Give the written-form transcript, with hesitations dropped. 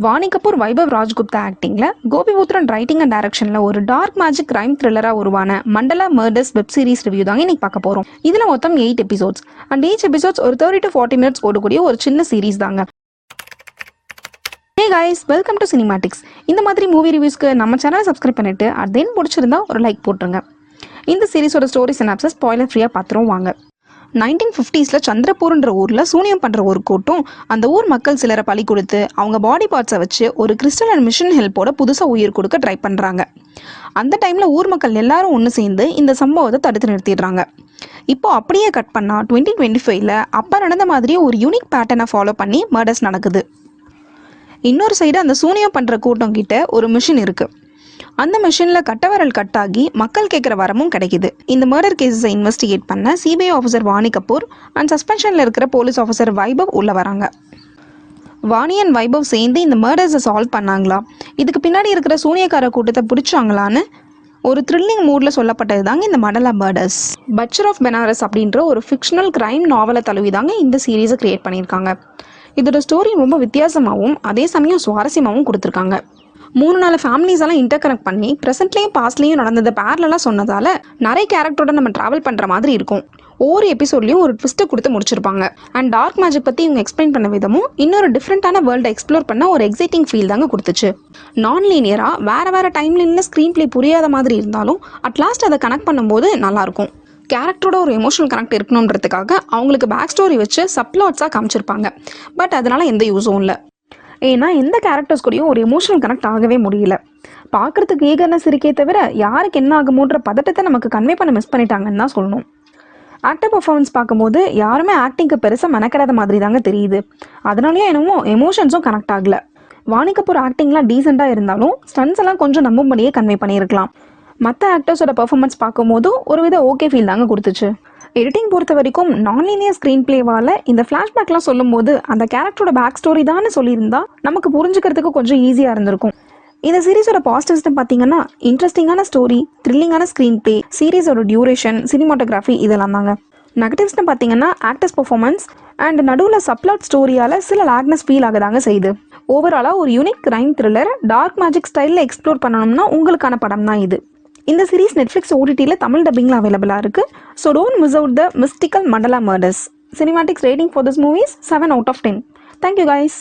Vani Kapoor, Vaibhav ராஜ்குப்தா ஆக்டிங்ல, கோபிபுத்திரன் writing and டைரக்ஷன்ல ஒரு dark magic crime த்ரில்லரா உருவான மண்டலா மர்டர்ஸ் வெப் சீரிஸ் ரிவ்யூ தாங்க இன்னைக்கு பார்க்க போறோம். இதுல மொத்தம் 8 எபிசோட்ஸ் அண்ட் ஈச் எபிசோட்ஸ் ஒரு 30 to 40 மினிட்ஸ் ஓடக்கூடிய ஒரு சின்ன சீரிஸ் தாங்க. Hey guys, welcome to cinematics. இந்த மாதிரி மூவி ரிவ்யூஸ்க்கு நம்ம சேனலை சப்ஸ்கிரைப் பண்ணிட்டு தென் பிடிச்சிருந்தா ஒரு லைக் போட்டுருங்க. இந்த சீரிஸோட ஸ்டோரி சினாப்சஸ் ஸ்பாயிலர் ஃப்ரீயா பார்த்துரும் வாங்க. 1950s சந்திரபூர்ன்ற ஊரில் சூனியம் பண்ணுற ஒரு கூட்டம் அந்த ஊர் மக்கள் சிலரை பலி கொடுத்து அவங்க பாடி பார்ட்ஸை வச்சு ஒரு கிறிஸ்டல் அண்ட் மிஷன் ஹெல்ப்போட புதுசாக உயிர் கொடுக்க ட்ரை பண்ணுறாங்க. அந்த டைமில் ஊர் மக்கள் எல்லாரும் ஒன்று சேர்ந்து இந்த சம்பவத்தை தடுத்து நிறுத்திடுறாங்க. இப்போ அப்படியே கட் பண்ணால் 2025ல் அப்போ நடந்த மாதிரியே ஒரு யூனிக் பேட்டர்னை ஃபாலோ பண்ணி மர்டர்ஸ் நடக்குது. இன்னொரு சைடு அந்த சூனியம் பண்ணுற கூட்டம் கிட்ட ஒரு மிஷின் இருக்குது. அந்த மிஷினில் கட்டவரல் கட் ஆகி மக்கள் கேட்குற வரமும் கிடைக்குது. இந்த மர்டர் கேஸஸை இன்வெஸ்டிகேட் பண்ண CBI officer Vani Kapoor and சஸ்பென்ஷனில் இருக்கிற போலீஸ் ஆஃபீஸர் வைபவ் உள்ள வராங்க. வாணி அண்ட் வைபவ் சேர்ந்து இந்த மர்டர்ஸை சால்வ் பண்ணாங்களா, இதுக்கு பின்னாடி இருக்கிற சூனியக்கார கூட்டத்தை பிடிச்சாங்களான்னு ஒரு த்ரில்லிங் மூடில் சொல்லப்பட்டது தாங்க இந்த மண்டலா மர்டர்ஸ். பட்சர் ஆஃப் பெனாரஸ் அப்படின்ற ஒரு ஃபிக்ஷனல் கிரைம் நாவலை தழுவி தாங்க இந்த சீரீஸை கிரியேட் பண்ணியிருக்காங்க. இதோட ஸ்டோரி ரொம்ப வித்தியாசமாகவும் அதே சமயம் சுவாரஸ்யமாகவும் கொடுத்துருக்காங்க. 3-4 ஃபேமிலிஸ் எல்லாம் இன்டர் கனெக்ட் பண்ணி ப்ரெசென்ட்லேயும் பாஸ்ட்லேயும் நடந்ததை பேரலாக சொன்னதால நிறைய கேரக்டரோட நம்ம ட்ராவல் பண்ணுற மாதிரி இருக்கும். ஒவ்வொரு எபிசோட்லையும் ஒரு ட்விஸ்ட்டை கொடுத்து முடிச்சிருப்பாங்க. அண்ட் டார்க் மேஜிக் பற்றி இவங்க எக்ஸ்பிளைன் பண்ண விதமும் இன்னொரு டிஃப்ரெண்ட்டான வேர்ல்டை எக்ஸ்ப்ளோர் பண்ண ஒரு எக்ஸைட்டிங் ஃபீல் தாங்க கொடுத்துச்சு. நான் லீனியராக வேறு டைம்லைனில் ஸ்க்ரீன் பிளே புரியாத மாதிரி இருந்தாலும் அட்லாஸ்ட் அதை கனெக்ட் பண்ணும்போது நல்லாயிருக்கும். கேரக்டரோட ஒரு எமோஷனல் கனெக்ட் இருக்கணுன்றதுக்காக அவங்களுக்கு பேக் ஸ்டோரி வச்சு சப்ளாட்ஸாக காமிச்சிருப்பாங்க. பட் அதனால் எந்த யூஸும் இல்லை. ஏன்னா எந்த கேரக்டர்ஸ் கூடயும் ஒரு எமோஷனல் கனெக்ட் ஆகவே முடியல. பார்க்குறதுக்கு ஈகர்னஸ் இருக்கே தவிர யாருக்கு என்ன ஆகுமோன்ற பதட்டத்தை நமக்கு கன்வே பண்ண மிஸ் பண்ணிட்டாங்கன்னு தான் சொல்லணும். ஆக்டர் பர்ஃபார்மன்ஸ் பார்க்கும்போது யாருமே ஆக்டிங்க்கு பெருசாக மெனக்கிடாத மாதிரி தாங்க தெரியுது. அதனாலேயே என்னமோ எமோஷன்ஸும் கனெக்ட் ஆகலை. வாணி கபூர் ஆக்டிங்லாம் டீசெண்டாக இருந்தாலும் ஸ்டன்ஸ் எல்லாம் கொஞ்சம் நம்பும்படியே கன்வே பண்ணியிருக்கலாம். மற்ற ஆக்டர்ஸோட பர்ஃபார்மன்ஸ் பார்க்கும்போதும் ஒரு வித ஓகே ஃபீல் தாங்க கொடுத்துச்சு. எடிட்டிங் பொறுத்த வரைக்கும் நான்லீனியர் ஸ்க்ரீன் பிளேவால் இந்த ஃப்ளாஷ்பேக்லாம் சொல்லும்போது அந்த கேரக்டரோட பேக் ஸ்டோரி தானே சொல்லியிருந்தா நமக்கு புரிஞ்சுக்கிறதுக்கு கொஞ்சம் ஈஸியாக இருந்திருக்கும். இந்த சீரீஸோட பாசிட்டிவ்ஸ்னு பார்த்தீங்கன்னா இன்ட்ரெஸ்டிங்கான ஸ்டோரி, த்ரில்லிங்கான ஸ்க்ரீன் பிளே, சீரீஸோட டியூரேஷன், சினிமாட்டோகிராஃபி இதெல்லாம் தாங்க. நெகட்டிவ்ஸ்னு பார்த்தீங்கன்னா ஆக்டர்ஸ் பர்ஃபார்மன்ஸ் அண்ட் நடுவில் சப்ளாட் ஸ்டோரியால் சில லாக்னஸ் ஃபீல் ஆகுதாங்க செய்யுது. ஓவராலாக ஒரு unique crime thriller dark magic ஸ்டைலில் எக்ஸ்ப்ளோர் பண்ணணும்னா உங்களுக்கான படம் தான் இது. இந்த சீரீஸ் நெட்ஃப்ளிக்ஸ் OTTல தமிழ் டப்பிங்ல அவைலபிளாக இருக்கு. So don't miss out the mystical Mandala murders. Cinematics rating for this movie is 7 out of 10. Thank you guys.